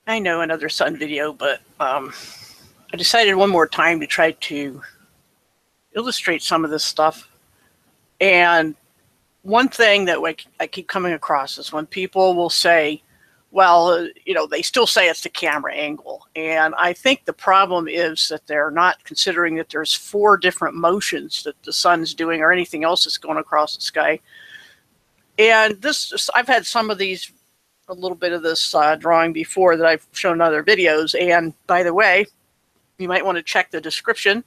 I know another sun video, but I decided one more time to try to illustrate some of this stuff. And one thing that I keep coming across is when people will say, well, they still say it's the camera angle. And I think the problem is that they're not considering that there's 4 different motions that the sun's doing or anything else that's going across the sky. And I've had some of these, a little bit of this drawing before that I've shown in other videos. And by the way, you might want to check the description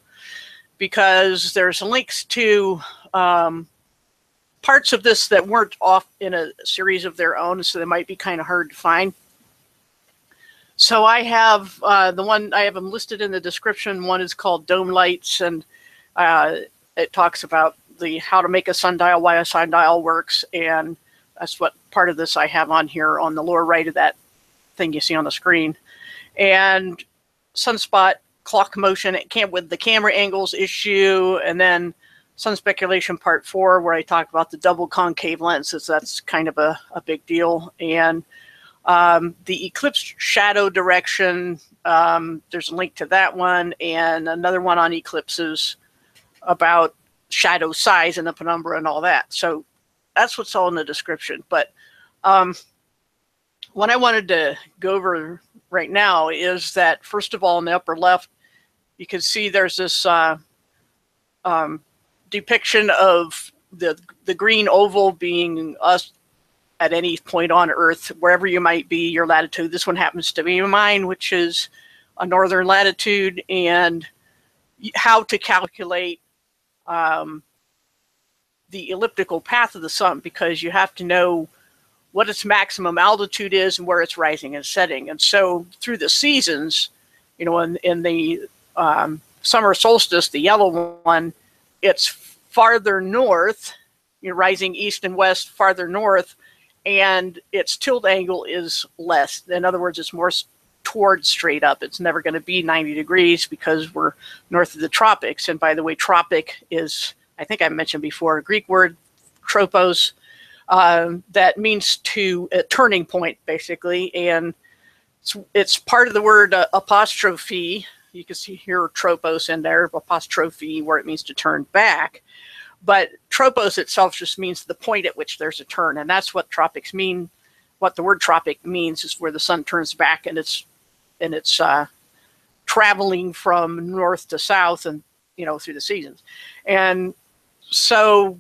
because there's links to parts of this that weren't off in a series of their own, so they might be kind of hard to find. So I have I have them listed in the description. One is called Dome Lights, and it talks about how to make a sundial, why a sundial works, and that's what part of this I have on here on the lower right of that thing you see on the screen. And sunspot, clock motion, with the camera angles issue, and then sun speculation part 4, where I talk about the double concave lenses. That's kind of a big deal. And the eclipse shadow direction, there's a link to that one, and another one on eclipses about shadow size and the penumbra and all that. So that's what's all in the description. But what I wanted to go over right now is that, first of all, in the upper left, you can see there's this depiction of the green oval being us at any point on Earth, wherever you might be, your latitude. This one happens to be mine, which is a northern latitude, and how to calculate the elliptical path of the sun, because you have to know what its maximum altitude is and where it's rising and setting. And so through the seasons, in the summer solstice, the yellow one, it's farther north, rising east and west, farther north, and its tilt angle is less. In other words, it's more towards straight up. It's never going to be 90 degrees because we're north of the tropics. And by the way, tropic is, I think I mentioned before, a Greek word, tropos, that means a turning point, basically. And it's part of the word apostrophe. You can see here tropos in there, apostrophe, where it means to turn back. But tropos itself just means the point at which there's a turn. And that's what tropics mean. What the word tropic means is where the sun turns back, and it's traveling from north to south and, through the seasons. And so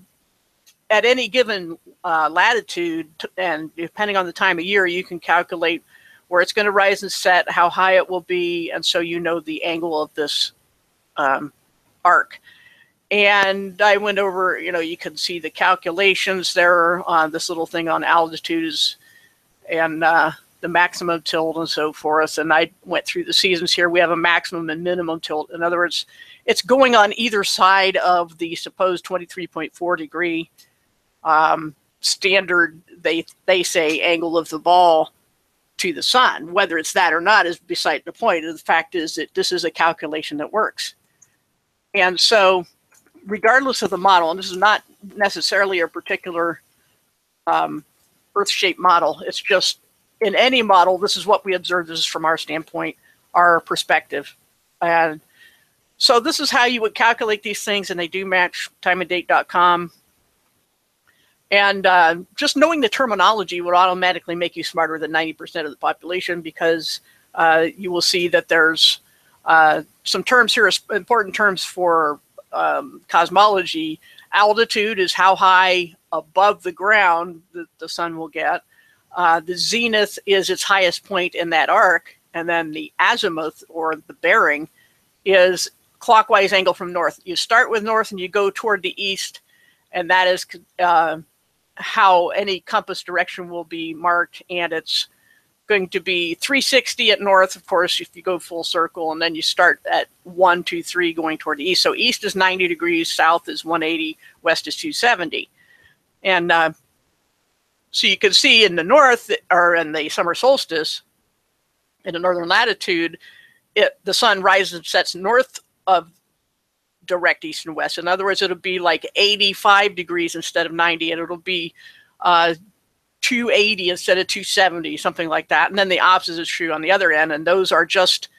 at any given latitude, and depending on the time of year, you can calculate where it's going to rise and set, how high it will be, and so the angle of this arc. And I went over, you can see the calculations there on this little thing on altitudes and the maximum tilt and so forth. And I went through the seasons here. We have a maximum and minimum tilt. In other words, it's going on either side of the supposed 23.4 degree standard, they say, angle of the ball to the sun. Whether it's that or not is beside the point. The fact is that this is a calculation that works. And so regardless of the model, and this is not necessarily a particular Earth-shaped model, it's just in any model, this is what we observe. This is from our standpoint, our perspective. And so this is how you would calculate these things, and they do match timeanddate.com. And just knowing the terminology would automatically make you smarter than 90% of the population, because you will see that there's some terms here, important terms for cosmology. Altitude is how high above the ground the sun will get. The zenith is its highest point in that arc. And then the azimuth, or the bearing, is clockwise angle from north. You start with north and you go toward the east, and that is how any compass direction will be marked. And it's going to be 360 at north, of course, if you go full circle, and then you start at 1, 2, 3 going toward the east. So east is 90 degrees, south is 180, west is 270. And so you can see in the north, or in the summer solstice, in the northern latitude, the sun rises and sets north of direct east and west. In other words, it'll be like 85 degrees instead of 90, and it'll be 280 instead of 270, something like that. And then the opposite is true on the other end. And those are just,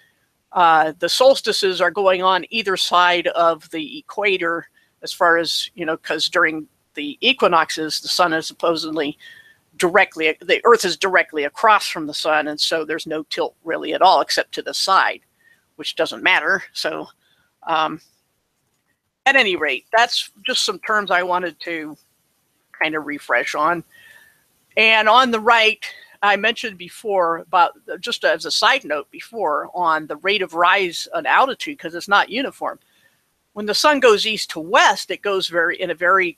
the solstices are going on either side of the equator as far as, because during the equinoxes, the sun is supposedly the Earth is directly across from the sun. And so there's no tilt really at all except to the side, which doesn't matter. So at any rate, that's just some terms I wanted to kind of refresh on. And on the right, I mentioned before about, just as a side note before, on the rate of rise and altitude, because it's not uniform. When the sun goes east to west, it goes in a very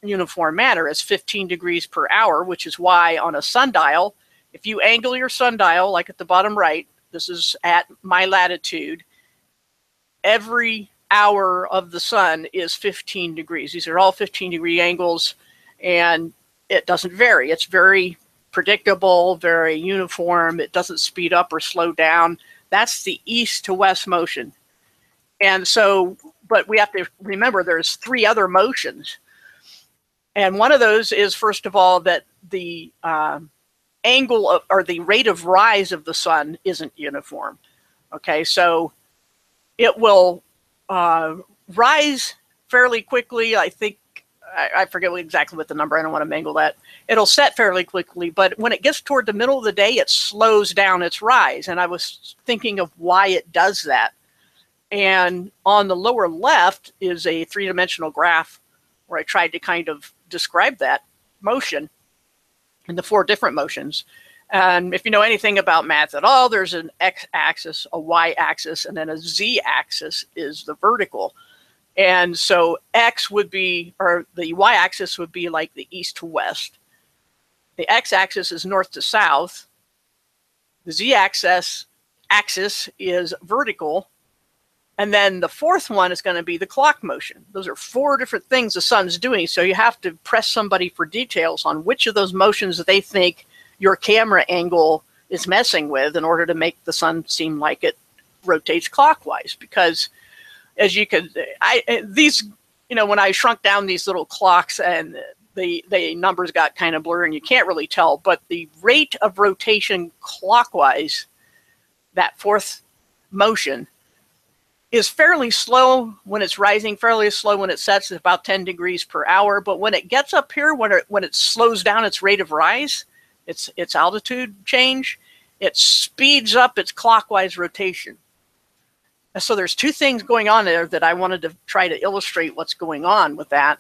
uniform manner. It's 15 degrees per hour, which is why on a sundial, if you angle your sundial, like at the bottom right, this is at my latitude, every hour of the sun is 15 degrees. These are all 15-degree angles, and it doesn't vary. It's very predictable, very uniform. It doesn't speed up or slow down. That's the east to west motion. And so, but we have to remember there's 3 other motions. And one of those is, first of all, that the angle of, or the rate of rise of the sun isn't uniform. Okay, so it will rise fairly quickly. I think, I forget exactly what the number, I don't want to mangle that. It'll set fairly quickly, but when it gets toward the middle of the day, it slows down its rise. And I was thinking of why it does that. And on the lower left is a 3-dimensional graph where I tried to kind of describe that motion and the 4 different motions. And if you know anything about math at all, there's an x-axis, a y-axis, and then a z-axis is the vertical. And so x would be, or the y-axis would be like the east to west. The x-axis is north to south. The z-axis is vertical. And then the 4th one is going to be the clock motion. Those are 4 different things the sun's doing. So you have to press somebody for details on which of those motions that they think your camera angle is messing with in order to make the sun seem like it rotates clockwise. Because as you could, when I shrunk down these little clocks and the numbers got kind of blurry and you can't really tell, but the rate of rotation clockwise, that 4th motion, is fairly slow when it's rising, fairly slow when it sets at about 10 degrees per hour. But when it gets up here, when it slows down its rate of rise, its altitude change, it speeds up its clockwise rotation. So there's 2 things going on there that I wanted to try to illustrate what's going on with that.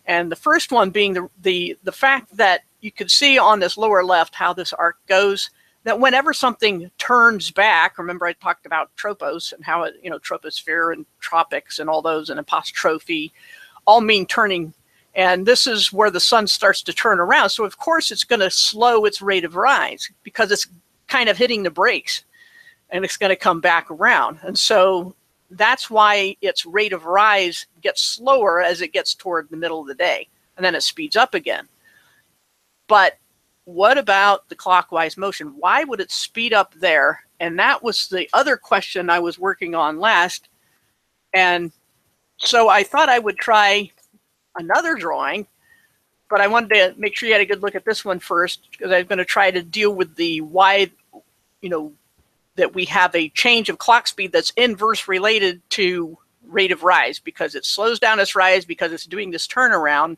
And the first one being the fact that you could see on this lower left how this arc goes, that whenever something turns back, remember I talked about tropos and how it, troposphere and tropics and all those, and apostrophe all mean turning. And this is where the sun starts to turn around. So of course it's going to slow its rate of rise because it's kind of hitting the brakes. And it's going to come back around. And so that's why its rate of rise gets slower as it gets toward the middle of the day. And then it speeds up again. But what about the clockwise motion? Why would it speed up there? And that was the other question I was working on last. And so I thought I would try another drawing. But I wanted to make sure you had a good look at this one first, because I'm going to try to deal with the why, that we have a change of clock speed that's inverse related to rate of rise, because it slows down its rise because it's doing this turnaround.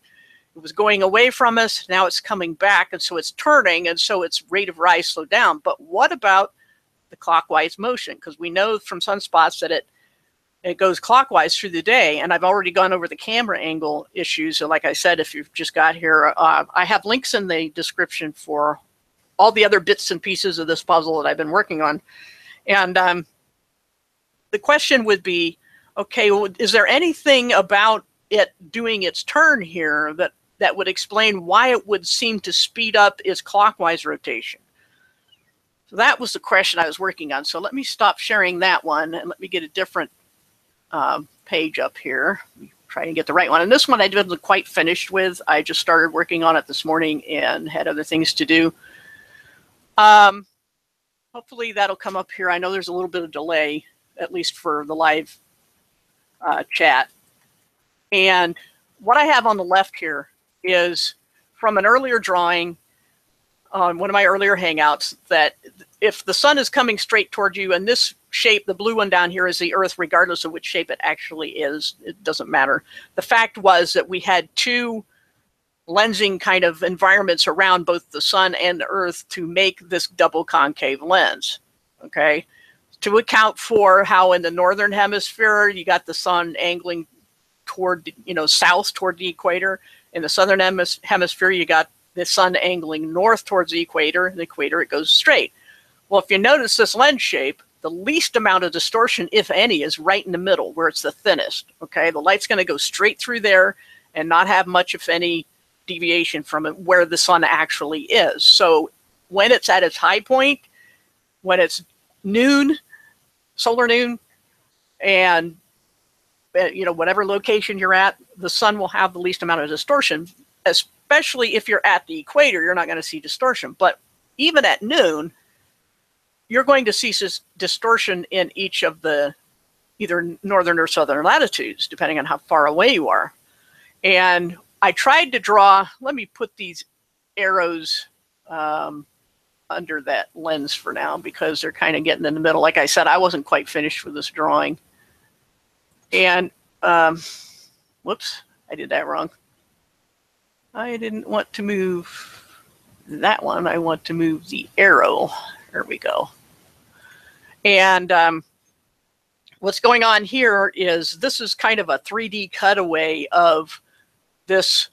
It was going away from us, now it's coming back, and so it's turning, and so its rate of rise slowed down. But what about the clockwise motion? Because we know from sunspots that it goes clockwise through the day, and I've already gone over the camera angle issues. So like I said, if you've just got here, I have links in the description for all the other bits and pieces of this puzzle that I've been working on. And the question would be, okay, well, is there anything about it doing its turn here that would explain why it would seem to speed up its clockwise rotation? So that was the question I was working on. So let me stop sharing that one and let me get a different page up here. Let me try and get the right one. And this one I didn't quite finished with. I just started working on it this morning and had other things to do. Hopefully that'll come up here. I know there's a little bit of delay, at least for the live chat. And what I have on the left here is from an earlier drawing on one of my earlier hangouts that if the sun is coming straight toward you, and this shape, the blue one down here, is the Earth, regardless of which shape it actually is, it doesn't matter. The fact was that we had two lensing kind of environments around both the sun and the Earth to make this double concave lens, okay? To account for how in the northern hemisphere, you got the sun angling toward, south toward the equator. In the southern hemisphere, you got the sun angling north towards the equator. It goes straight. Well, if you notice this lens shape, the least amount of distortion, if any, is right in the middle where it's the thinnest, okay? The light's going to go straight through there and not have much, if any, deviation from it where the sun actually is. So when it's at its high point, when it's noon, solar noon, and whatever location you're at, the sun will have the least amount of distortion, especially if you're at the equator. You're not going to see distortion. But even at noon, you're going to see distortion in each of the either northern or southern latitudes, depending on how far away you are. And I tried to draw, let me put these arrows under that lens for now, because they're kind of getting in the middle. Like I said, I wasn't quite finished with this drawing. And, whoops, I did that wrong. I didn't want to move that one. I want to move the arrow. There we go. And what's going on here is this is kind of a 3D cutaway of this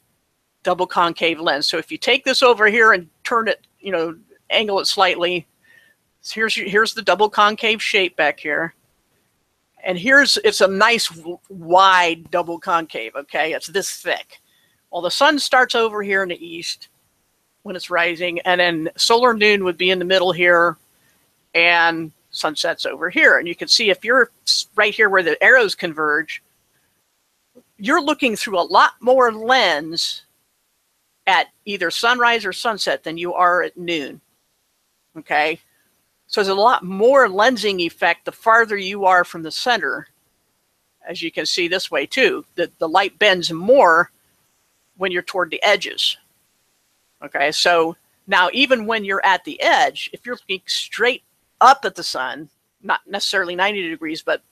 double concave lens. So if you take this over here and turn it, angle it slightly, here's the double concave shape back here. And it's a nice wide double concave, okay? It's this thick. Well, the sun starts over here in the east when it's rising, and then solar noon would be in the middle here, and sunset's over here. And you can see if you're right here where the arrows converge, you're looking through a lot more lens at either sunrise or sunset than you are at noon, okay? So there's a lot more lensing effect the farther you are from the center, as you can see this way too. The light bends more when you're toward the edges, okay? So now even when you're at the edge, if you're looking straight up at the sun, not necessarily 90 degrees, but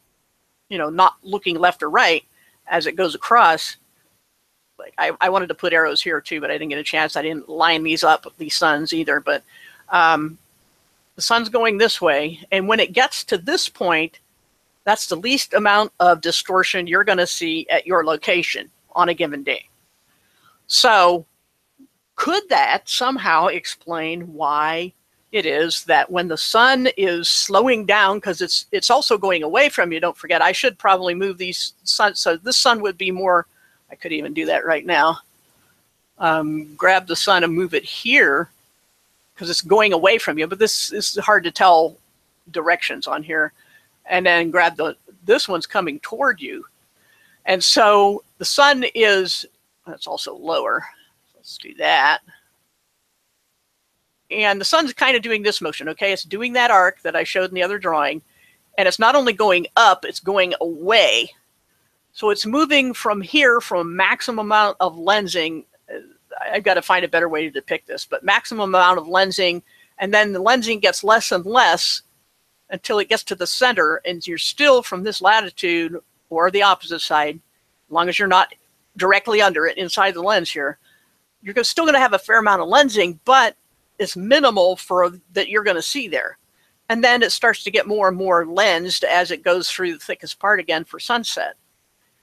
not looking left or right as it goes across, like I wanted to put arrows here too, but I didn't get a chance. I didn't line these up, these suns either, but the sun's going this way, and when it gets to this point, that's the least amount of distortion you're going to see at your location on a given day. So could that somehow explain why it is that when the sun is slowing down, because it's also going away from you, don't forget, I should probably move these suns, so this sun would be more, I could even do that right now, grab the sun and move it here, because it's going away from you, but this is hard to tell directions on here. And then grab this one's coming toward you. And so the sun is, that's also lower. Let's do that. And the sun's kind of doing this motion, okay? It's doing that arc that I showed in the other drawing. And it's not only going up, it's going away. So it's moving from here from maximum amount of lensing. I've got to find a better way to depict this, but maximum amount of lensing, and then the lensing gets less and less until it gets to the center, and you're still from this latitude or the opposite side, as long as you're not directly under it, inside the lens here, you're still going to have a fair amount of lensing, but it's minimal for that you're going to see there. And then it starts to get more and more lensed as it goes through the thickest part again for sunset.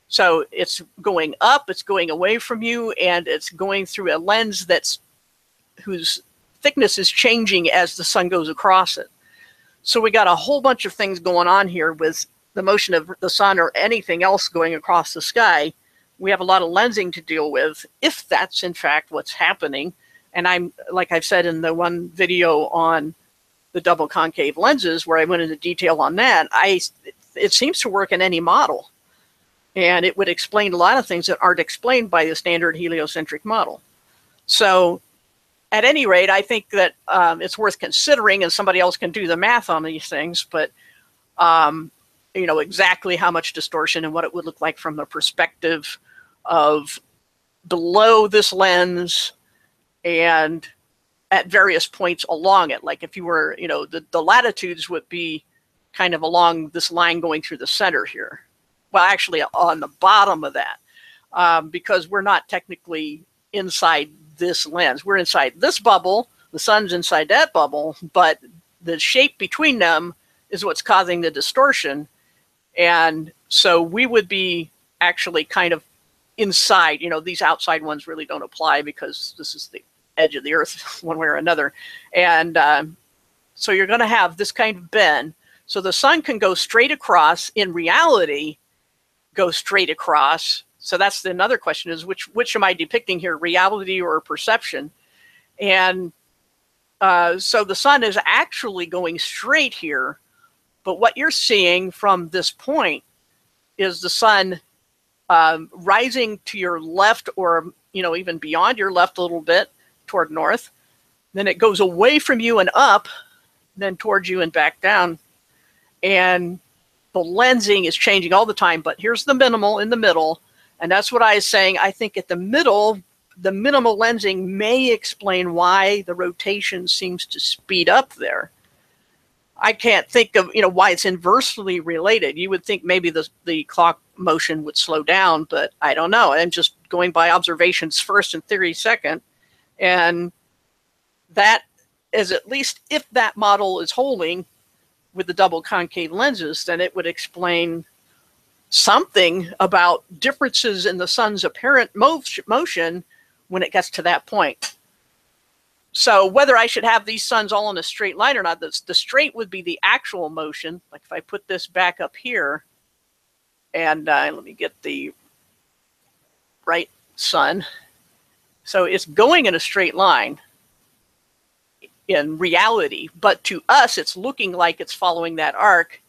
So it's going up, it's going away from you, and it's going through a lens whose thickness is changing as the sun goes across it. So we got a whole bunch of things going on here with the motion of the sun or anything else going across the sky. We have a lot of lensing to deal with, if that's in fact what's happening. And like I've said in the one video on the double concave lenses where I went into detail on that, it seems to work in any model. And it would explain a lot of things that aren't explained by the standard heliocentric model. So at any rate, I think that it's worth considering, and somebody else can do the math on these things, but exactly how much distortion and what it would look like from the perspective of below this lens and at various points along it. Like if you were, the latitudes would be kind of along this line going through the center here. Well, actually on the bottom of that, because we're not technically inside this lens. We're inside this bubble. The sun's inside that bubble, but the shape between them is what's causing the distortion. And so we would be actually kind of inside, these outside ones really don't apply because this is the edge of the earth one way or another. And so you're going to have this kind of bend. So the sun can go straight across, in reality, go straight across. So that's another question, is which am I depicting here, reality or perception? And so the sun is actually going straight here, but what you're seeing from this point is the sun rising to your left, or even beyond your left a little bit toward north. Then it goes away from you and up, then towards you and back down. And the lensing is changing all the time, but here's the minimal in the middle. And that's what I was saying. I think at the middle, the minimal lensing may explain why the rotation seems to speed up there. I can't think of why it's inversely related. You would think maybe the clock motion would slow down, but I don't know. I'm just going by observations first and theory second. And that is, at least if that model is holding with the double concave lenses, then it would explain something about differences in the sun's apparent motion when it gets to that point. So whether I should have these suns all in a straight line or not, the straight would be the actual motion. Like if I put this back up here, and let me get the right sun. So it's going in a straight line in reality, but to us, it's looking like it's following that arc.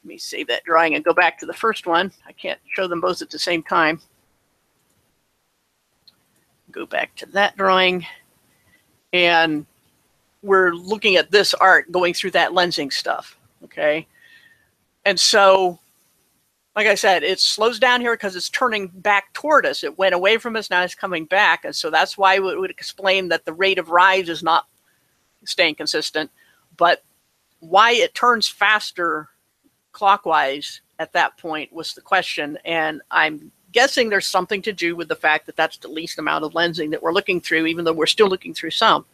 Let me save that drawing and go back to the first one. I can't show them both at the same time. Go back to that drawing. And we're looking at this arc going through that lensing stuff, okay? And so, like I said, it slows down here because it's turning back toward us. It went away from us, now it's coming back. And so that's why it would explain that the rate of rise is not staying consistent. But why it turns faster clockwise at that point was the question. And I'm guessing there's something to do with the fact that that's the least amount of lensing that we're looking through, even though we're still looking through some.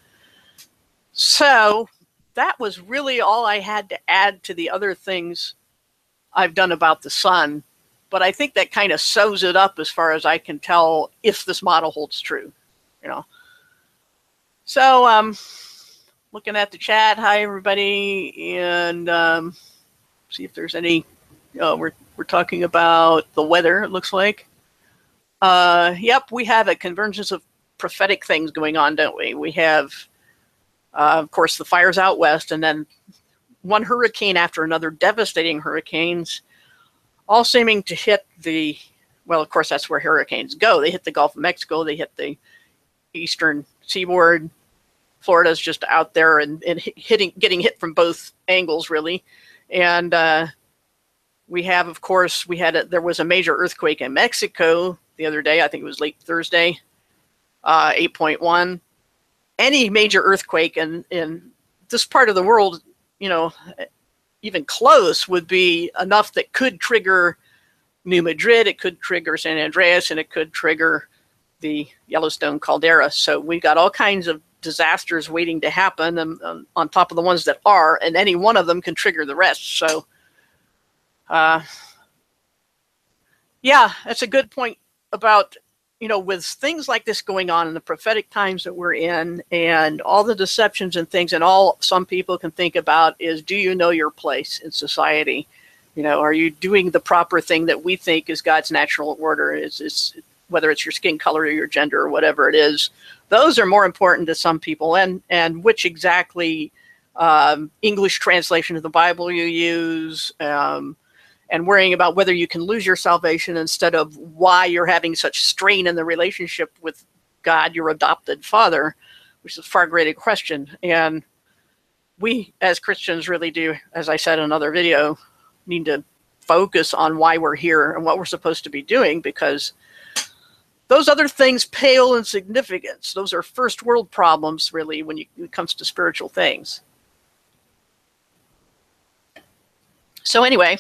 So that was really all I had to add to the other things I've done about the sun. But I think that kind of sews it up as far as I can tell, if this model holds true, So looking at the chat, hi everybody, and see if there's any, we're talking about the weather, it looks like. Yep, we have a convergence of prophetic things going on, don't we? We have, of course, the fires out west, and then one hurricane after another, devastating hurricanes, all seeming to hit the, well, of course, that's where hurricanes go. They hit the Gulf of Mexico, they hit the eastern seaboard. Florida's just out there and getting hit from both angles, really. And we have, of course, there was a major earthquake in Mexico the other day. I think it was late Thursday, 8.1. Any major earthquake in this part of the world, even close, would be enough that could trigger New Madrid, it could trigger San Andreas, and it could trigger the Yellowstone caldera. So we've got all kinds of disasters waiting to happen, and on top of the ones that are, and any one of them can trigger the rest. So yeah, that's a good point about, with things like this going on in the prophetic times that we're in, and all the deceptions and things, and all some people can think about is, do you know your place in society? Are you doing the proper thing that we think is God's natural order? Is whether it's your skin color or your gender or whatever it is, those are more important to some people, and which exactly English translation of the Bible you use, and worrying about whether you can lose your salvation instead of why you're having such strain in the relationship with God, your adopted father, which is a far greater question. And we as Christians really do, as I said in another video, need to focus on why we're here and what we're supposed to be doing, because those other things pale in significance. Those are first world problems, really, when it comes to spiritual things. So anyway,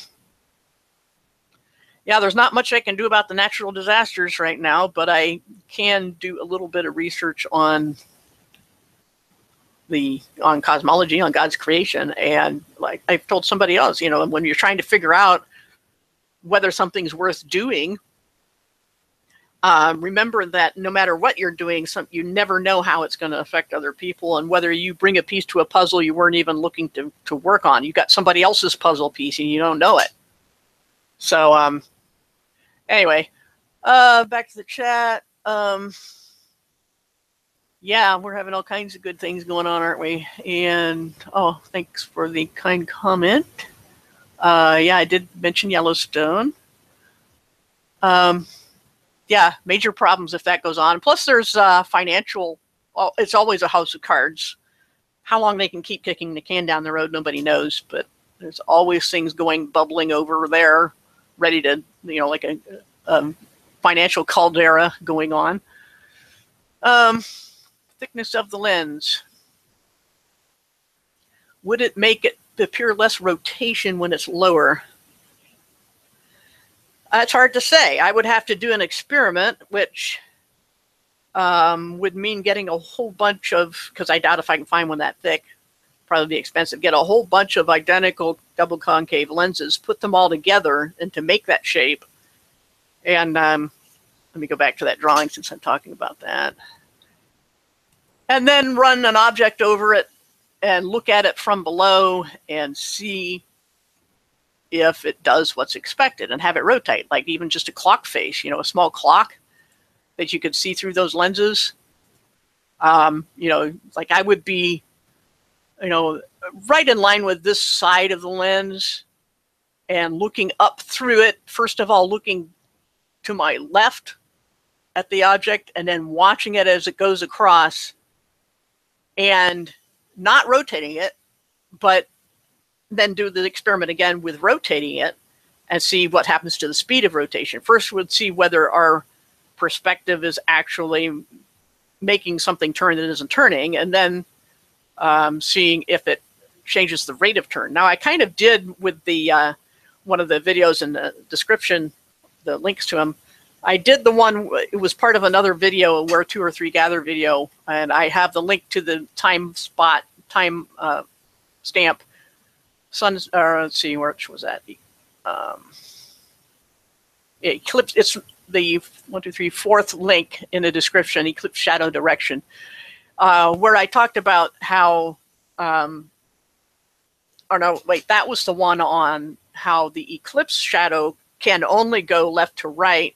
yeah, there's not much I can do about the natural disasters right now, but I can do a little bit of research on cosmology, on God's creation. And like I've told somebody else, when you're trying to figure out whether something's worth doing, remember that no matter what you're doing, you never know how it's going to affect other people, and whether you bring a piece to a puzzle you weren't even looking to work on. You got somebody else's puzzle piece and you don't know it. So anyway, back to the chat. Yeah, we're having all kinds of good things going on, aren't we? And thanks for the kind comment. Yeah, I did mention Yellowstone. Yeah, major problems if that goes on. Plus, there's financial. Well, it's always a house of cards. How long they can keep kicking the can down the road, nobody knows. But there's always things bubbling over there, ready to, like a financial caldera going on. Thickness of the lens. Would it make it appear less rotation when it's lower? It's hard to say. I would have to do an experiment, which would mean getting a whole bunch of, because I doubt if I can find one that thick, probably be expensive, get a whole bunch of identical double concave lenses, put them all together, and to make that shape. And let me go back to that drawing since I'm talking about that. And then run an object over it and look at it from below and see if it does what's expected and have it rotate, like even just a clock face, a small clock that you could see through those lenses. Like I would be, right in line with this side of the lens and looking up through it. First of all, looking to my left at the object and then watching it as it goes across and not rotating it, but then do the experiment again with rotating it and see what happens to the speed of rotation. First, we'd see whether our perspective is actually making something turn that isn't turning, and then seeing if it changes the rate of turn. Now, I kind of did with the one of the videos in the description, the links to them. I did the one, it was part of another video, Where Two or Three Gather video, and I have the link to the time stamp. Let's see, which was that? Eclipse. It's the 4th link in the description. Eclipse shadow direction, where I talked about how. That was the one on how the eclipse shadow can only go left to right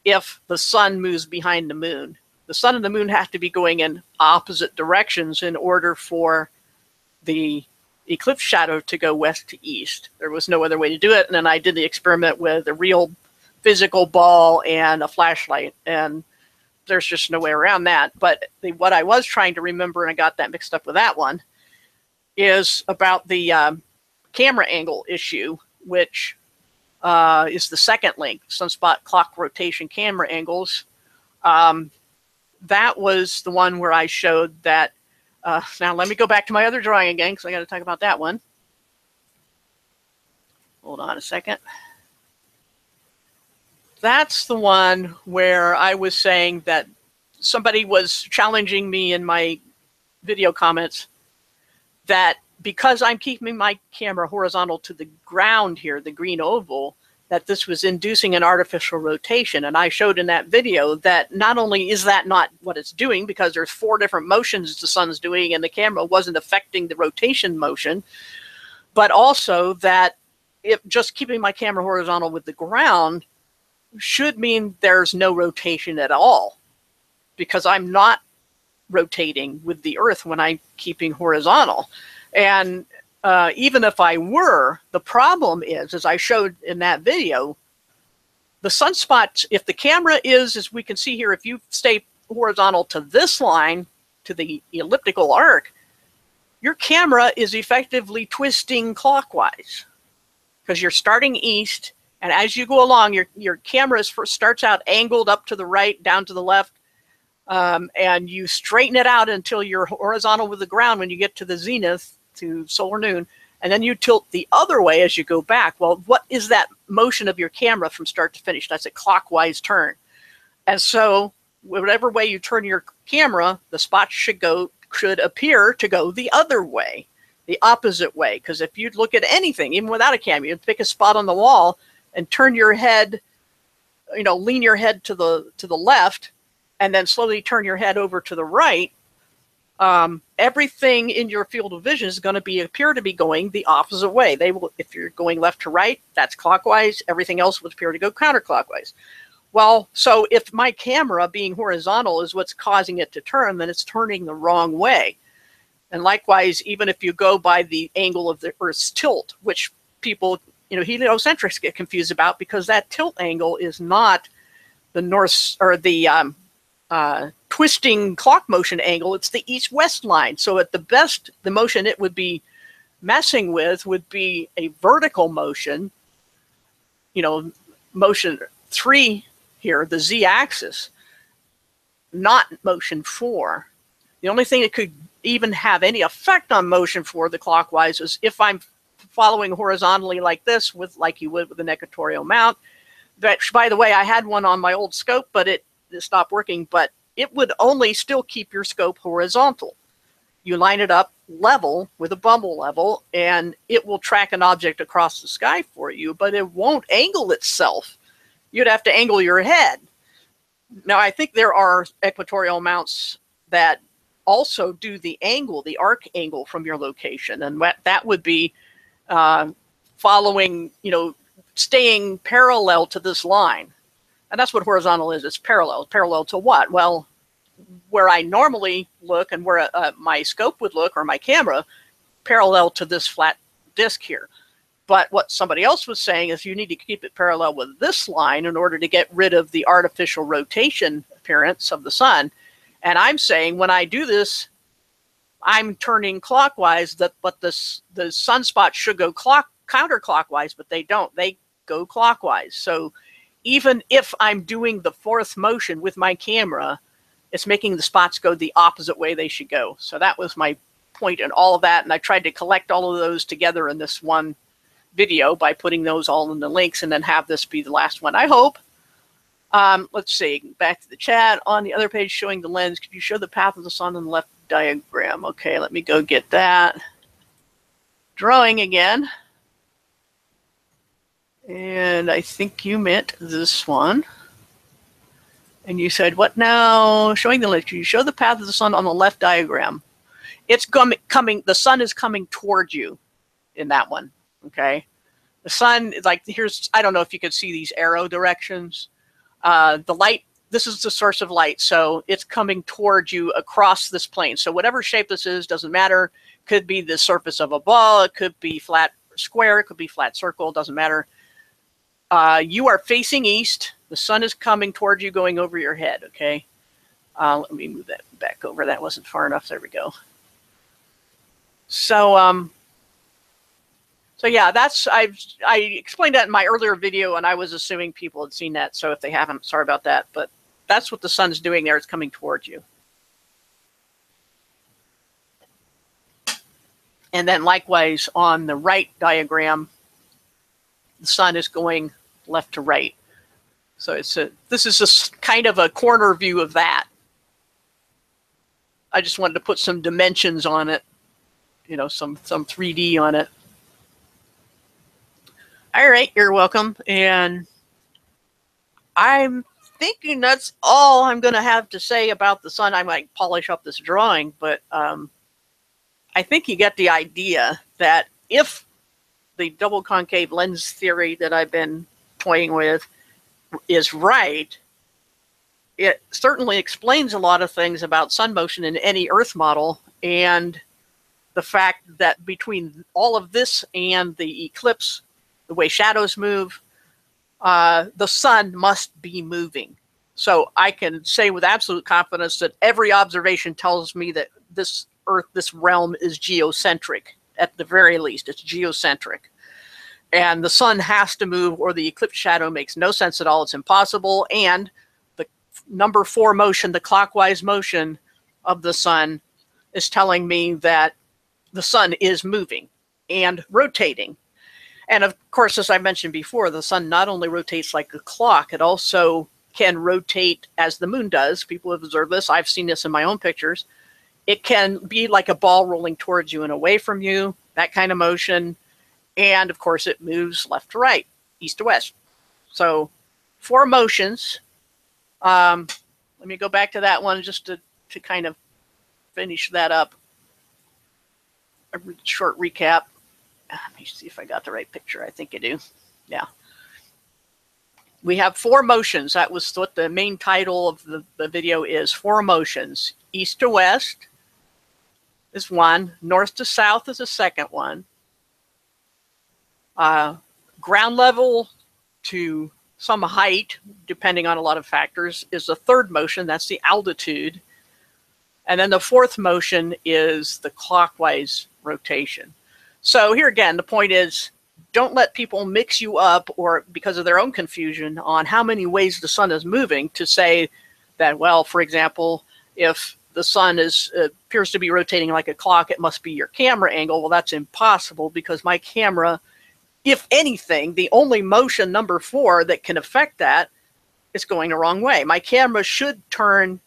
if the sun moves behind the moon. The sun and the moon have to be going in opposite directions in order for the eclipse shadow to go west to east. There was no other way to do it. And then I did the experiment with a real physical ball and a flashlight, and there's just no way around that. But what I was trying to remember, and I got that mixed up with that one, is about the camera angle issue, which is the second link, sunspot clock rotation camera angles. That was the one where I showed that. Now let me go back to my other drawing again, because I got to talk about that one. Hold on a second. That's the one where I was saying that somebody was challenging me in my video comments that because I'm keeping my camera horizontal to the ground here, the green oval, that this was inducing an artificial rotation. And I showed in that video that not only is that not what it's doing, because there's 4 different motions the sun's doing and the camera wasn't affecting the rotation motion, but also that if just keeping my camera horizontal with the ground should mean there's no rotation at all, because I'm not rotating with the Earth when I'm keeping horizontal. And even if I were, the problem is, as I showed in that video, the sunspots, if the camera is, as we can see here, if you stay horizontal to this line, to the elliptical arc, your camera is effectively twisting clockwise, because you're starting east And as you go along, your camera starts out angled up to the right, down to the left, and you straighten it out until you're horizontal with the ground when you get to the zenith, to solar noon, and then you tilt the other way as you go back. Well, what is that motion of your camera from start to finish? That's a clockwise turn. And so whatever way you turn your camera, the spot should appear to go the other way, the opposite way. Because if you look at anything, even without a camera, you pick a spot on the wall and turn your head, lean your head to the left, and then slowly turn your head over to the right, everything in your field of vision is going to appear to be going the opposite way. They will, if you're going left to right, that's clockwise. Everything else would appear to go counterclockwise. Well, so if my camera being horizontal is what's causing it to turn, then it's turning the wrong way. And likewise, even if you go by the angle of the Earth's tilt, which people, heliocentrics get confused about, because that tilt angle is not the north or the twisting clock motion angle. It's the east-west line. So at the best, the motion it would be messing with would be a vertical motion, motion 3 here, the z-axis, not motion 4. The only thing that could even have any effect on motion 4, the clockwise, is if I'm following horizontally like this, like you would with an equatorial mount. That, by the way, I had one on my old scope, but it stopped working. But it would only still keep your scope horizontal. You line it up level with a bubble level, and it will track an object across the sky for you, but it won't angle itself. You'd have to angle your head. Now, I think there are equatorial mounts that also do the angle, the arc angle from your location, and that would be following, staying parallel to this line. And that's what horizontal is. It's parallel. Parallel to what? Well, where I normally look and where my scope would look, or my camera, parallel to this flat disk here. But what somebody else was saying is you need to keep it parallel with this line in order to get rid of the artificial rotation appearance of the sun. And I'm saying when I do this, I'm turning clockwise, but the sunspot should go counterclockwise, but they don't. They go clockwise. So even if I'm doing the fourth motion with my camera, it's making the spots go the opposite way they should go. So that was my point in all of that. And I tried to collect all of those together in this one video by putting those all in the links, and then have this be the last one, I hope. Let's see, back to the chat. On the other page showing the lens, could you show the path of the sun on the left diagram? Okay, let me go get that. Drawing again. And I think you meant this one. And you said, what now? Showing the lens, can you show the path of the sun on the left diagram? It's coming, the sun is coming towards you in that one. Okay, the sun is like, here's, I don't know if you can see these arrow directions. The light, this is the source of light, so it's coming towards you across this plane. So whatever shape this is, doesn't matter. Could be the surface of a ball, it could be flat square, it could be flat circle, doesn't matter. You are facing east. The sun is coming towards you, going over your head. Okay, let me move that back over. That wasn't far enough. There we go. So so yeah, I explained that in my earlier video, and I was assuming people had seen that. So if they haven't, sorry about that. But that's what the sun's doing there. It's coming towards you. And then likewise on the right diagram, the sun is going left to right. So this is just kind of a corner view of that. I just wanted to put some dimensions on it, some 3D on it. All right, you're welcome. And I'm thinking that's all I'm going to have to say about the sun. I might polish up this drawing, but I think you get the idea that if the double concave lens theory that I've been toying with is right, it certainly explains a lot of things about sun motion in any Earth model, and the fact that between all of this and the eclipse, the way shadows move, the sun must be moving. So I can say with absolute confidence that every observation tells me that this Earth, this realm is geocentric. At the very least, it's geocentric. And the sun has to move or the eclipse shadow makes no sense at all. It's impossible. And the number 4 motion, the clockwise motion of the sun, is telling me that the sun is moving and rotating. And of course, as I mentioned before, the sun not only rotates like a clock, it also can rotate as the moon does. People have observed this. I've seen this in my own pictures. It can be like a ball rolling towards you and away from you, that kind of motion. And of course, it moves left to right, east to west. So 4 motions. Let me go back to that one just to kind of finish that up. A short recap. Let me see if I got the right picture. I think I do. Yeah. We have 4 motions. That was what the main title of the video is. 4 motions. East to west is one. North to south is the second one. Ground level to some height, depending on a lot of factors, is the third motion. That's the altitude. And then the 4th motion is the clockwise rotation. So here again, the point is, don't let people mix you up, or because of their own confusion, on how many ways the sun is moving, to say that, well, for example, if the sun appears to be rotating like a clock, it must be your camera angle. Well, that's impossible, because my camera, if anything, the only motion, number 4, that can affect that is going the wrong way. My camera should turn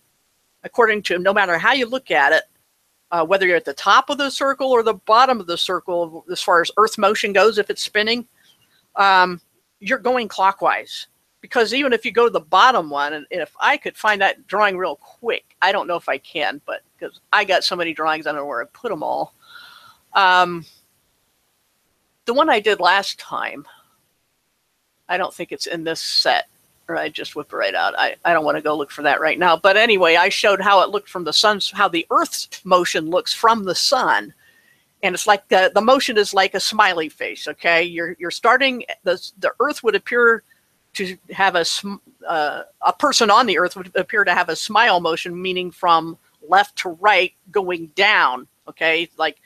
according to, no matter how you look at it, whether you're at the top of the circle or the bottom of the circle, as far as Earth motion goes, if it's spinning, you're going clockwise. Because even if you go to the bottom one, and if I could find that drawing real quick, I don't know if I can, but because I got so many drawings, I don't know where I put them all. The one I did last time, I don't think it's in this set, or I just whip it right out. I don't want to go look for that right now. But anyway, I showed how it looked from the sun's, how the Earth's motion looks from the sun. And it's like the motion is like a smiley face, okay? You're starting, the Earth would appear to have a person on the Earth would appear to have a smile motion, meaning from left to right going down, okay? Like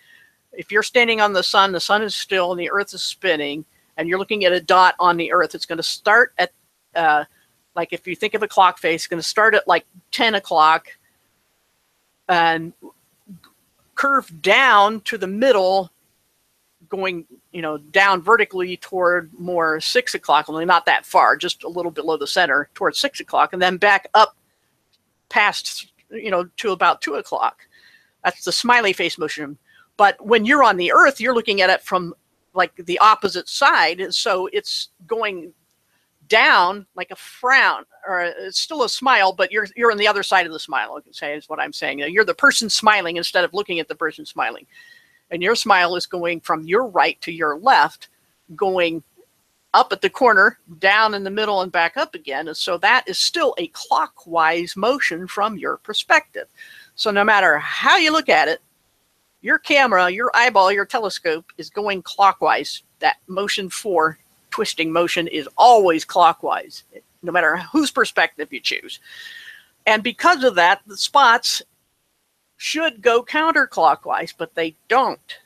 if you're standing on the sun is still and the Earth is spinning, and you're looking at a dot on the Earth, it's going to start at, like if you think of a clock face, it's going to start at like 10 o'clock and curve down to the middle, going, down vertically toward more 6 o'clock, only not that far, just a little below the center towards 6 o'clock, and then back up past, to about 2 o'clock. That's the smiley face motion. But when you're on the Earth, you're looking at it from like the opposite side. So it's going down like a frown, or it's still a smile, but you're on the other side of the smile, I can say, is what I'm saying. You're the person smiling instead of looking at the person smiling. And your smile is going from your right to your left, going up at the corner, down in the middle, and back up again. And so that is still a clockwise motion from your perspective. So no matter how you look at it, your camera, your eyeball, your telescope is going clockwise. That motion 4, twisting motion, is always clockwise, no matter whose perspective you choose. And because of that, the spots should go counterclockwise, but they don't.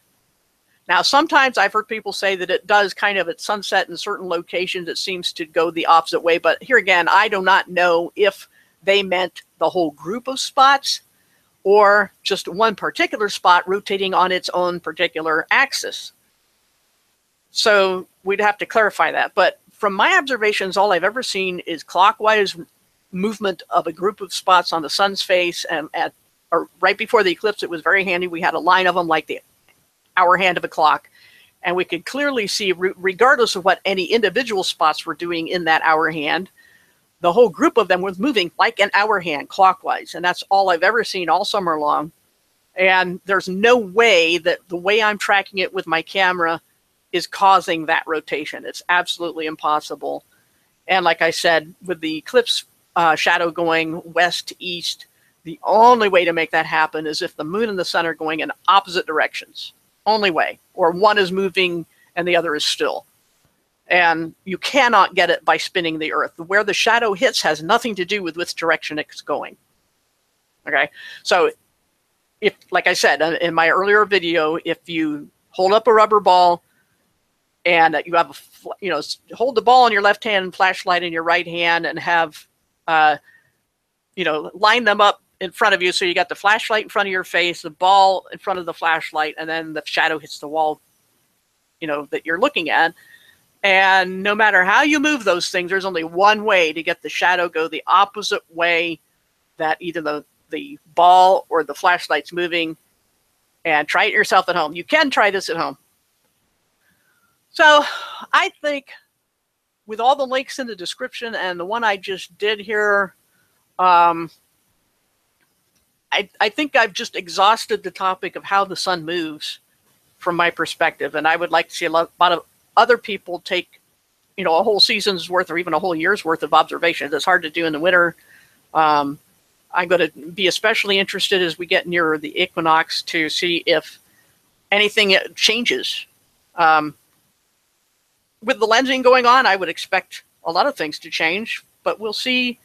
Now, sometimes I've heard people say that it does kind of at sunset in certain locations, it seems to go the opposite way. But here again, I do not know if they meant the whole group of spots or just one particular spot rotating on its own particular axis. So we'd have to clarify that. But from my observations, all I've ever seen is clockwise movement of a group of spots on the sun's face. And or right before the eclipse, it was very handy. We had a line of them like the hour hand of a clock. And we could clearly see, regardless of what any individual spots were doing in that hour hand, the whole group of them was moving like an hour hand clockwise. And that's all I've ever seen all summer long. And there's no way that the way I'm tracking it with my camera is causing that rotation. It's absolutely impossible. And like I said, with the eclipse shadow going west to east, the only way to make that happen is if the moon and the sun are going in opposite directions. Only way. Or one is moving and the other is still. And you cannot get it by spinning the Earth. Where the shadow hits has nothing to do with which direction it's going. Okay? So, if, like I said in my earlier video, if you hold up a rubber ball and you have hold the ball in your left hand and flashlight in your right hand, and have line them up in front of you. So you got the flashlight in front of your face, the ball in front of the flashlight, and then the shadow hits the wall, that you're looking at. And no matter how you move those things, there's only one way to get the shadow go the opposite way that either the ball or the flashlight's moving. And try it yourself at home. You can try this at home. So I think with all the links in the description and the one I just did here, I think I've just exhausted the topic of how the sun moves from my perspective. And I would like to see a lot of other people take, a whole season's worth or even a whole year's worth of observations. It's hard to do in the winter. I'm going to be especially interested as we get nearer the equinox to see if anything changes. With the lensing going on, I would expect a lot of things to change, but we'll see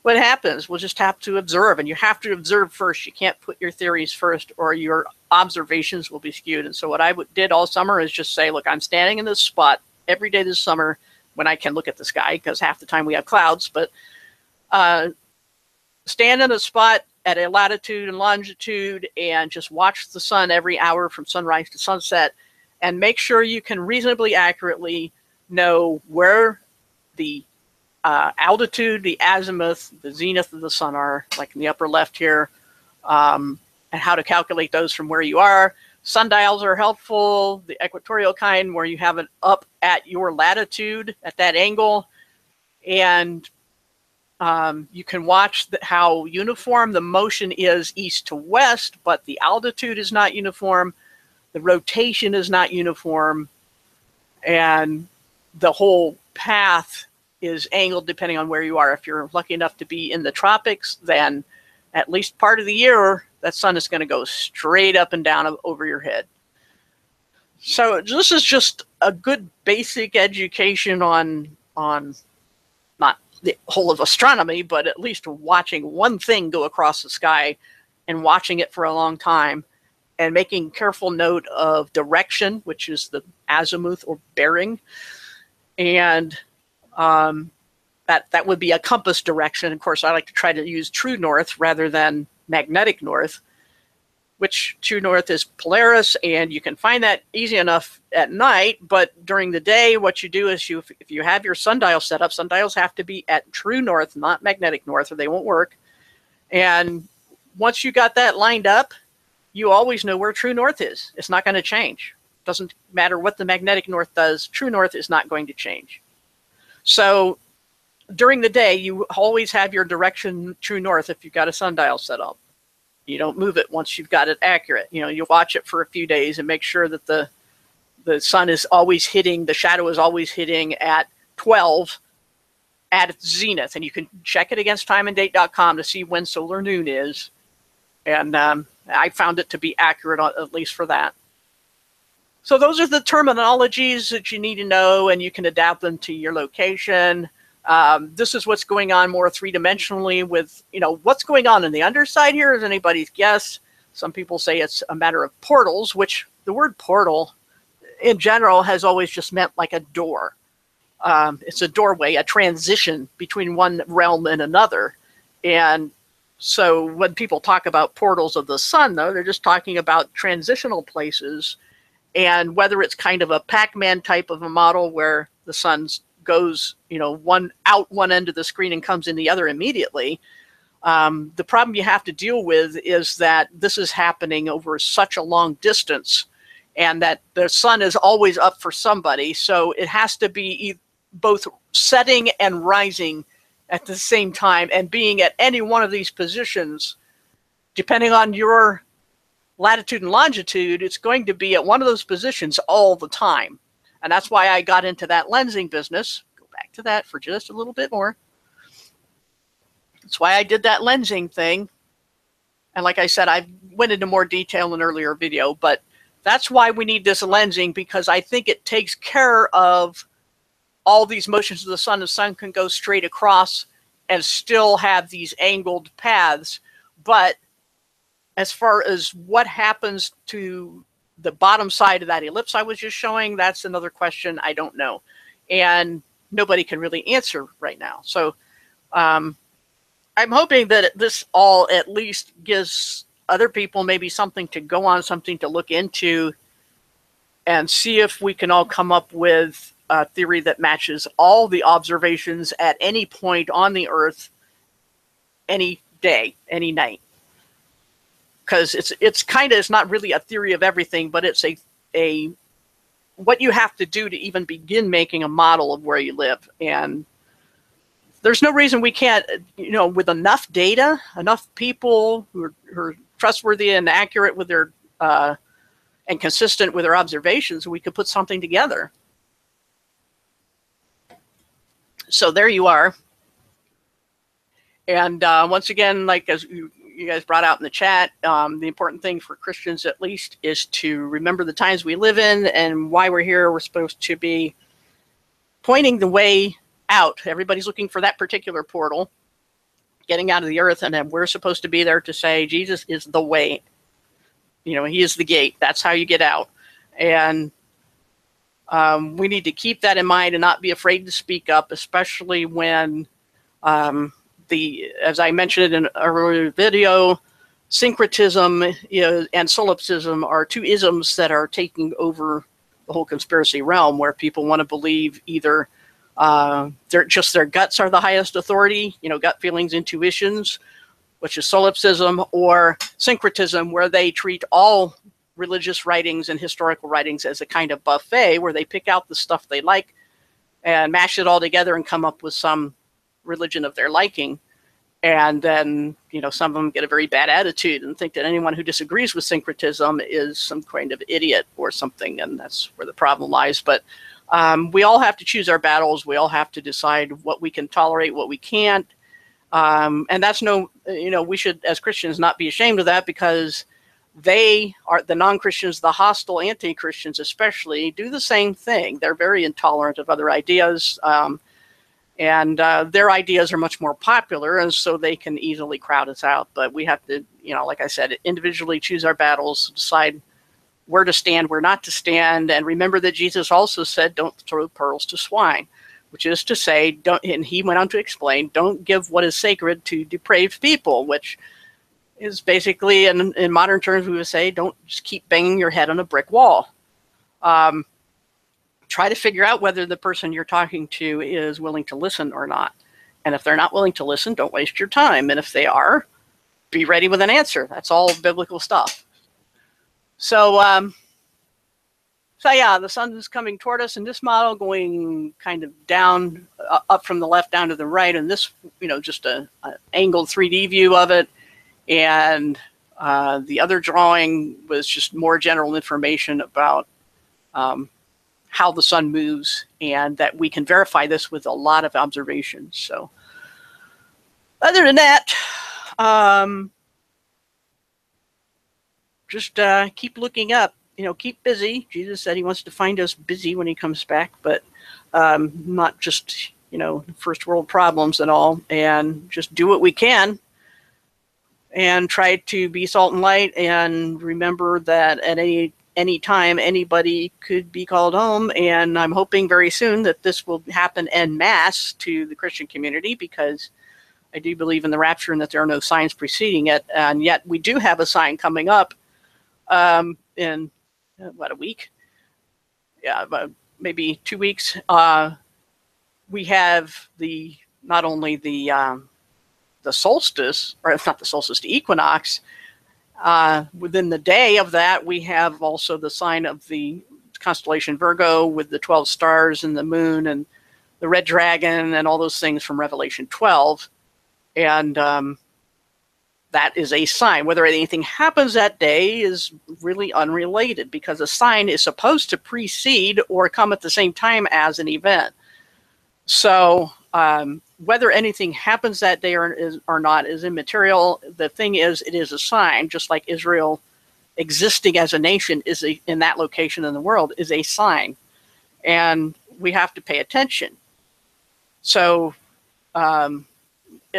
what happens. We'll just have to observe, and you have to observe first. You can't put your theories first or your observations will be skewed. And so what I did all summer is just say, look, I'm standing in this spot every day this summer when I can look at the sky, because half the time we have clouds, but stand in a spot at a latitude and longitude and just watch the sun every hour from sunrise to sunset, and make sure you can reasonably accurately know where the altitude, the azimuth, the zenith of the sun are, like in the upper left here, and how to calculate those from where you are. Sundials are helpful, the equatorial kind where you have it up at your latitude at that angle, and you can watch how uniform the motion is east to west, but the altitude is not uniform, the rotation is not uniform, and the whole path is angled depending on where you are. If you're lucky enough to be in the tropics, then at least part of the year, that sun is going to go straight up and down over your head. So this is just a good basic education on not the whole of astronomy, but at least watching one thing go across the sky and watching it for a long time and making careful note of direction, which is the azimuth or bearing. And that would be a compass direction. Of course, I like to try to use true north rather than magnetic north, which true north is Polaris, and you can find that easy enough at night. But during the day, what you do is if you have your sundial set up, sundials have to be at true north, not magnetic north, or they won't work. And once you got that lined up, you always know where true north is. It's not going to change. Doesn't matter what the magnetic north does, true north is not going to change. So during the day, you always have your direction true north if you've got a sundial set up. You don't move it once you've got it accurate. You watch it for a few days and make sure that the sun is always hitting, the shadow is always hitting at 12 at its zenith. And you can check it against timeanddate.com to see when solar noon is. And I found it to be accurate, at least for that. So those are the terminologies that you need to know, and you can adapt them to your location. This is what's going on more three-dimensionally with, what's going on in the underside here is anybody's guess. Some people say it's a matter of portals, which the word portal in general has always just meant like a door. It's a doorway, a transition between one realm and another. And so when people talk about portals of the sun, though, they're just talking about transitional places. And whether it's kind of a Pac-Man type of a model where the sun goes, one end of the screen and comes in the other immediately. The problem you have to deal with is that this is happening over such a long distance, and that the sun is always up for somebody. So it has to be both setting and rising at the same time, and being at any one of these positions, depending on your latitude and longitude, it's going to be at one of those positions all the time. And that's why I got into that lensing business. Go back to that for just a little bit more. That's why I did that lensing thing. And like I said, I went into more detail in an earlier video, but that's why we need this lensing, because I think it takes care of all these motions of the sun. The sun can go straight across and still have these angled paths. But as far as what happens to the bottom side of that ellipse I was just showing, that's another question I don't know. And nobody can really answer right now. So I'm hoping that this all at least gives other people maybe something to go on, something to look into, and see if we can all come up with a theory that matches all the observations at any point on the Earth, any day, any night. Because it's kind of, it's not really a theory of everything, but it's a what you have to do to even begin making a model of where you live. And there's no reason we can't, with enough data, enough people who are trustworthy and accurate with their and consistent with their observations, we could put something together. So there you are. And once again, like as you guys brought out in the chat, the important thing for Christians at least is to remember the times we live in and why we're here. We're supposed to be pointing the way out. Everybody's looking for that particular portal, getting out of the earth, and then we're supposed to be there to say Jesus is the way. He is the gate. That's how you get out. And we need to keep that in mind and not be afraid to speak up, especially when as I mentioned in an earlier video, syncretism and solipsism are two isms that are taking over the whole conspiracy realm, where people want to believe either their guts are the highest authority, gut feelings, intuitions, which is solipsism, or syncretism, where they treat all religious writings and historical writings as a kind of buffet, where they pick out the stuff they like and mash it all together and come up with some religion of their liking. And then, some of them get a very bad attitude and think that anyone who disagrees with syncretism is some kind of idiot or something, and that's where the problem lies. But we all have to choose our battles. We all have to decide what we can tolerate, what we can't. And that's we should, as Christians, not be ashamed of that, because they are, the non-Christians, the hostile anti-Christians especially, do the same thing. They're very intolerant of other ideas. And their ideas are much more popular, and so they can easily crowd us out. But we have to, like I said, individually choose our battles, decide where to stand, where not to stand, and remember that Jesus also said, don't throw pearls to swine, which is to say, and he went on to explain, don't give what is sacred to depraved people, which is basically, in modern terms, we would say, don't just keep banging your head on a brick wall. Try to figure out whether the person you're talking to is willing to listen or not. And if they're not willing to listen, don't waste your time. And if they are, be ready with an answer. That's all biblical stuff. So yeah, the sun is coming toward us in this model, going kind of down, up from the left down to the right. And this, just an angled 3D view of it. And the other drawing was just more general information about how the sun moves, and that we can verify this with a lot of observations. So other than that, just keep looking up, keep busy. Jesus said he wants to find us busy when he comes back, but not just, first world problems and all, and just do what we can and try to be salt and light, and remember that at any time anybody could be called home. And I'm hoping very soon that this will happen en masse to the Christian community, because I do believe in the rapture and that there are no signs preceding it. And yet we do have a sign coming up in a week? Yeah, maybe 2 weeks. We have not only the solstice, or if not the solstice, the equinox. Within the day of that, we have also the sign of the constellation Virgo with the 12 stars and the moon and the red dragon and all those things from Revelation 12. And that is a sign. Whether anything happens that day is really unrelated, because a sign is supposed to precede or come at the same time as an event. So whether anything happens that day or not is immaterial. The thing is, it is a sign, just like Israel existing as a nation is in that location in the world is a sign. And we have to pay attention. So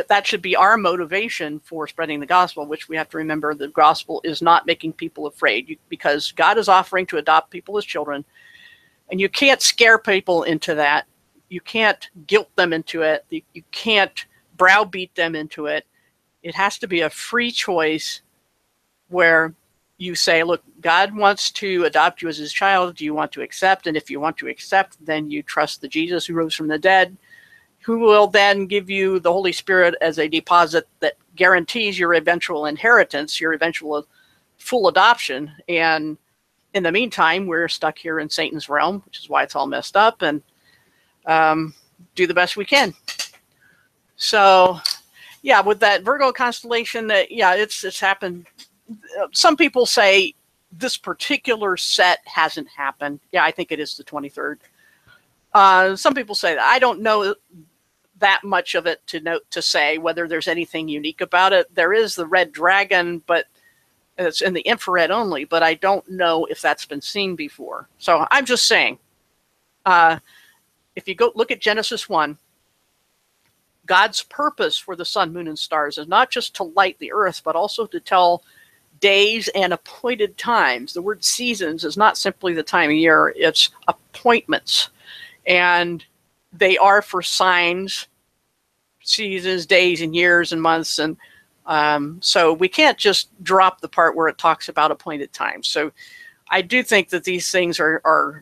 that should be our motivation for spreading the gospel, which we have to remember the gospel is not making people afraid, because God is offering to adopt people as children, and you can't scare people into that. You can't guilt them into it. You can't browbeat them into it. It has to be a free choice where you say, look, God wants to adopt you as his child. Do you want to accept? And if you want to accept, then you trust the Jesus who rose from the dead, who will then give you the Holy Spirit as a deposit that guarantees your eventual inheritance, your eventual full adoption. And in the meantime, we're stuck here in Satan's realm, which is why it's all messed up, and do the best we can. So, yeah, with that Virgo constellation, yeah, it's happened. Some people say this particular set hasn't happened. Yeah, I think it is the 23rd. Some people say that. I don't know that much of it to say whether there's anything unique about it. There is the red dragon, but it's in the infrared only, but I don't know if that's been seen before. So I'm just saying, if you go look at Genesis 1, God's purpose for the sun, moon, and stars is not just to light the earth, but also to tell days and appointed times. The word seasons is not simply the time of year, it's appointments. And they are for signs, seasons, days, and years, and months. And so we can't just drop the part where it talks about appointed times. So I do think that these things are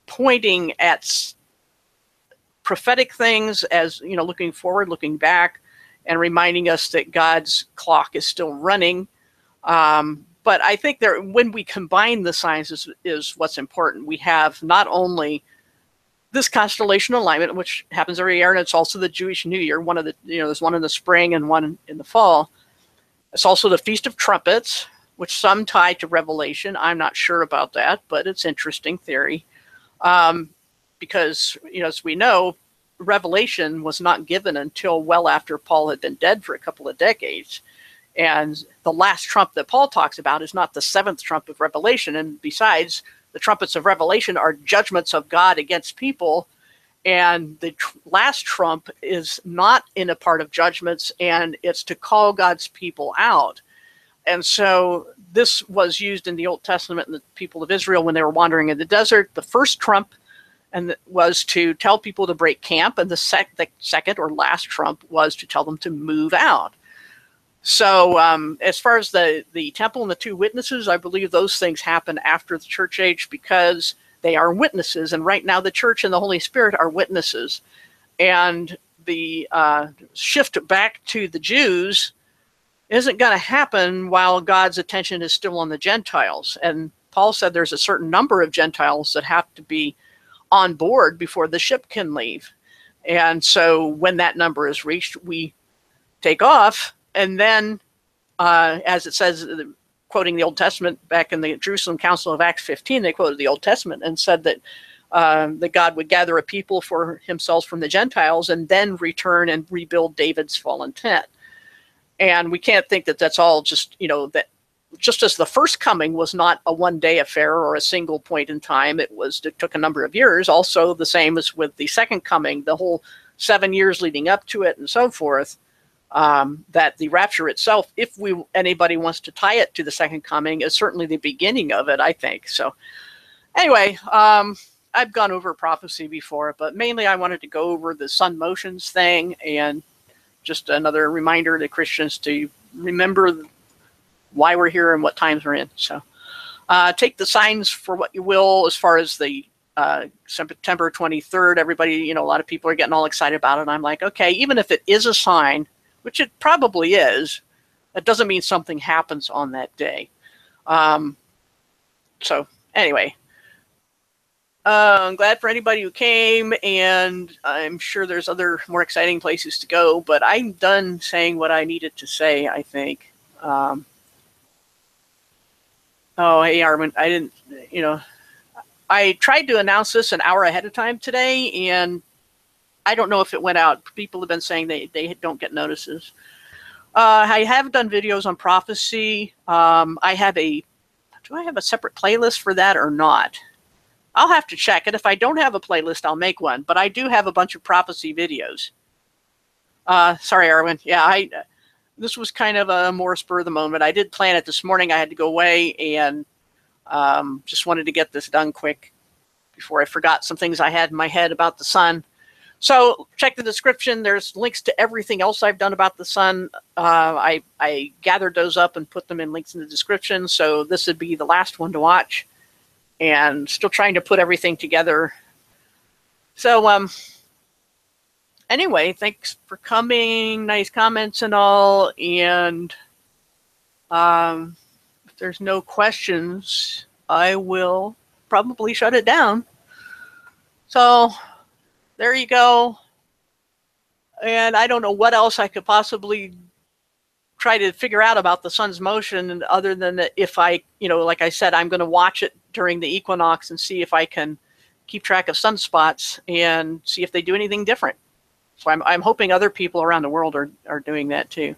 pointing at prophetic things, as you know, looking forward, looking back, and reminding us that God's clock is still running. But I think when we combine the signs is what's important. We have not only this constellation alignment, which happens every year, and it's also the Jewish New Year. One of the, there's one in the spring and one in the fall. It's also the Feast of Trumpets, which some tie to Revelation. I'm not sure about that, but it's interesting theory. Because, as we know, Revelation was not given until well after Paul had been dead for a couple of decades. And the last trump that Paul talks about is not the seventh trump of Revelation. And besides, the trumpets of Revelation are judgments of God against people. And the last trump is not in a part of judgments, and it's to call God's people out. And so this was used in the Old Testament and the people of Israel when they were wandering in the desert. The first trump was to tell people to break camp, and the second or last trump was to tell them to move out. So as far as the temple and the two witnesses, I believe those things happen after the church age because they are witnesses. And right now the church and the Holy Spirit are witnesses. And the shift back to the Jews isn't going to happen while God's attention is still on the Gentiles. And Paul said there's a certain number of Gentiles that have to be on board before the ship can leave. And so when that number is reached, we take off. And then, as it says, quoting the Old Testament, back in the Jerusalem Council of Acts 15, they quoted the Old Testament and said that that God would gather a people for himself from the Gentiles and then return and rebuild David's fallen tent. And we can't think that that's all just, that just as the first coming was not a one-day affair or a single point in time, it took a number of years. Also, the same as with the second coming, the whole 7 years leading up to it and so forth. That the rapture itself, if anybody wants to tie it to the second coming, is certainly the beginning of it, I think. So anyway, I've gone over prophecy before, but mainly I wanted to go over the sun motions thing and just another reminder to Christians to remember why we're here and what times we're in. So take the signs for what you will. As far as the September 23rd, everybody, a lot of people are getting all excited about it. I'm like, okay, even if it is a sign, which it probably is, that doesn't mean something happens on that day. So anyway, I'm glad for anybody who came, and I'm sure there's other more exciting places to go, but I'm done saying what I needed to say, I think. Oh, hey, Armin, I didn't, I tried to announce this an hour ahead of time today, and I don't know if it went out. People have been saying they don't get notices. I have done videos on prophecy. Do I have a separate playlist for that or not? I'll have to check it. If I don't have a playlist, I'll make one. But I do have a bunch of prophecy videos. Sorry, Arwen. Yeah, this was kind of a more spur of the moment. I did plan it this morning. I had to go away and just wanted to get this done quick before I forgot some things I had in my head about the sun. So check the description. There's links to everything else I've done about the sun. I gathered those up and put them in links in the description. So this would be the last one to watch, and still trying to put everything together. So anyway, thanks for coming. Nice comments and all. And if there's no questions, I will probably shut it down. So there you go. And I don't know what else I could possibly try to figure out about the sun's motion other than that if I, like I said, I'm going to watch it during the equinox and see if I can keep track of sunspots and see if they do anything different. So I'm hoping other people around the world are doing that too.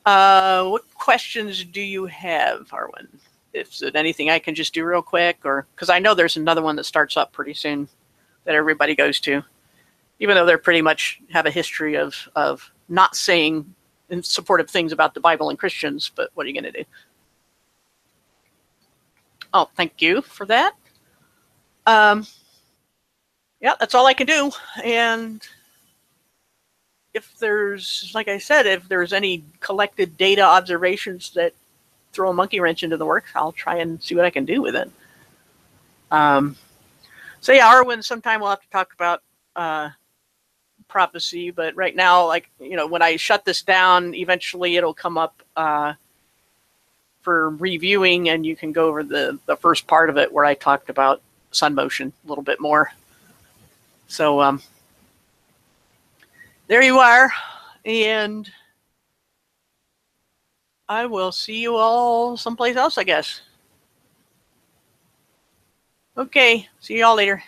What questions do you have, Harwin? Is it anything I can just do real quick, or because I know there's another one that starts up pretty soon that everybody goes to, even though they're pretty much have a history of not saying supportive things about the Bible and Christians, but what are you going to do? Oh, thank you for that. Yeah, that's all I can do. And if there's, like I said, if there's any collected data observations that throw a monkey wrench into the works, I'll try and see what I can do with it. So yeah, Arwen, sometime we'll have to talk about prophecy, but right now, like, when I shut this down, eventually it'll come up for reviewing, and you can go over the first part of it where I talked about sun motion a little bit more. So there you are, and I will see you all someplace else, I guess. Okay, see you all later.